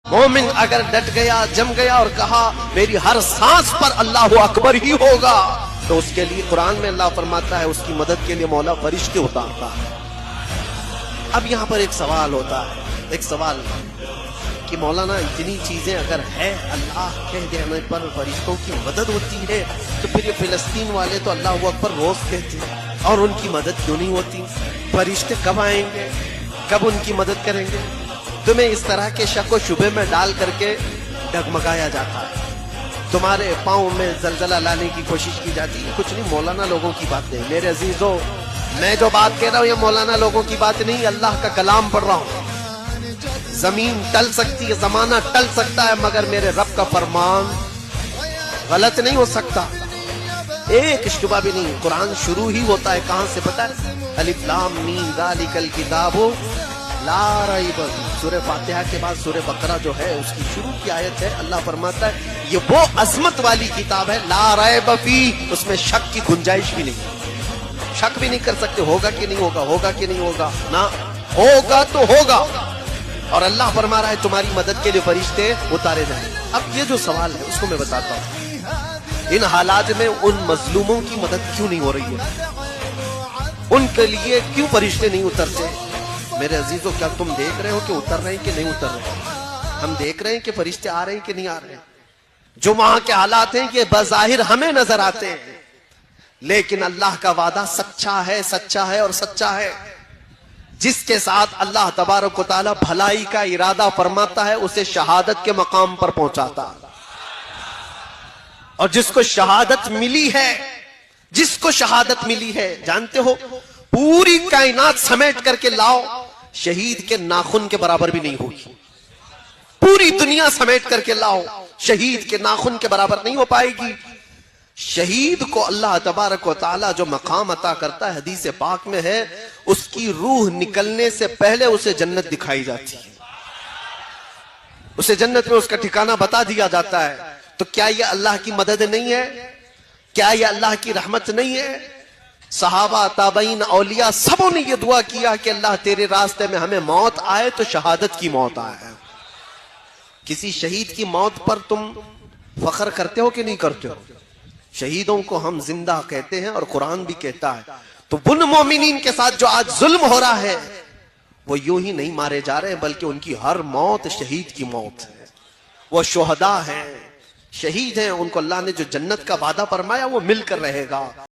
مومن اگر ڈٹ گیا جم گیا اور کہا میری ہر سانس پر اللہ اکبر ہی ہوگا تو اس کے لیے قرآن میں اللہ فرماتا ہے اس کی مدد کے لیے مولا فرشتے اتارتا ہے۔ اب یہاں پر ایک سوال ہوتا ہے، ایک سوال کہ مولانا اتنی چیزیں اگر ہے اللہ کہہ دینے پر فرشتوں کی مدد ہوتی ہے تو پھر یہ فلسطین والے تو اللہ اکبر روز کہتے ہیں اور ان کی مدد کیوں نہیں ہوتی؟ فرشتے کب آئیں گے؟ کب ان کی مدد کریں گے؟ تمہیں اس طرح کے شک و شبے میں ڈال کر کے ڈگمگایا جاتا ہے، تمہارے پاؤں میں زلزلہ لانے کی کوشش کی جاتی ہے۔ کچھ نہیں، مولانا لوگوں کی بات نہیں میرے عزیزوں، میں جو بات کہہ رہا ہوں یہ مولانا لوگوں کی بات نہیں، اللہ کا کلام پڑھ رہا ہوں۔ زمین ٹل سکتی ہے، زمانہ ٹل سکتا ہے، مگر میرے رب کا فرمان غلط نہیں ہو سکتا، ایک شبہ بھی نہیں۔ قرآن شروع ہی ہوتا ہے کہاں سے پتہ ہے؟ الف لام میم ذالک الکتاب لا ریب فیہ۔ سورہ فاتحہ کے بعد سورہ بقرہ جو ہے اس کی شروع کی آیت ہے، اللہ فرماتا ہے یہ وہ عظمت والی کتاب ہے لا ریب فیہ، اس میں شک کی گنجائش بھی نہیں، شک بھی نہیں کر سکتے ہوگا کہ نہیں ہوگا، ہوگا کہ نہیں ہوگا، نہ ہوگا تو ہوگا۔ اور اللہ فرما رہا ہے تمہاری مدد کے لیے فرشتے اتارے جائیں۔ اب یہ جو سوال ہے اس کو میں بتاتا ہوں، ان حالات میں ان مظلوموں کی مدد کیوں نہیں ہو رہی ہے؟ ان کے لیے کیوں فرشتے نہیں اترتے؟ میرے عزیزوں، کیا تم دیکھ رہے ہو کہ اتر رہے ہیں کہ نہیں اتر رہے؟ ہم دیکھ رہے ہیں کہ فرشتے آ رہے ہیں کہ نہیں آ رہے ہیں؟ جو وہاں کے حالات ہیں یہ بظاہر ہمیں نظر آتے ہیں، لیکن اللہ کا وعدہ سچا ہے، سچا ہے اور سچا ہے۔ جس کے ساتھ اللہ تبارک و تعالی بھلائی کا ارادہ فرماتا ہے اسے شہادت کے مقام پر پہنچاتا ہے، اور جس کو شہادت ملی ہے، جس کو شہادت ملی ہے، جانتے ہو پوری کائنات سمیٹ کر کے لاؤ شہید کے ناخن کے برابر بھی نہیں ہوگی، پوری دنیا سمیٹ کر کے لاؤ شہید کے ناخن کے برابر نہیں ہو پائے گی۔ شہید کو اللہ تبارک و تعالی جو مقام عطا کرتا ہے حدیث پاک میں ہے، اس کی روح نکلنے سے پہلے اسے جنت دکھائی جاتی ہے، اسے جنت میں اس کا ٹھکانہ بتا دیا جاتا ہے۔ تو کیا یہ اللہ کی مدد نہیں ہے؟ کیا یہ اللہ کی رحمت نہیں ہے؟ صحابہ، تابعین، اولیاء سبوں نے یہ دعا کیا کہ اللہ تیرے راستے میں ہمیں موت آئے تو شہادت کی موت آئے۔ کسی شہید کی موت پر تم فخر کرتے ہو کہ نہیں کرتے ہو؟ شہیدوں کو ہم زندہ کہتے ہیں اور قرآن بھی کہتا ہے۔ تو ان مومنین کے ساتھ جو آج ظلم ہو رہا ہے وہ یوں ہی نہیں مارے جا رہے ہیں، بلکہ ان کی ہر موت شہید کی موت ہے۔ وہ شہداء ہیں، شہید ہیں، ان کو اللہ نے جو جنت کا وعدہ فرمایا وہ مل کر رہے گا۔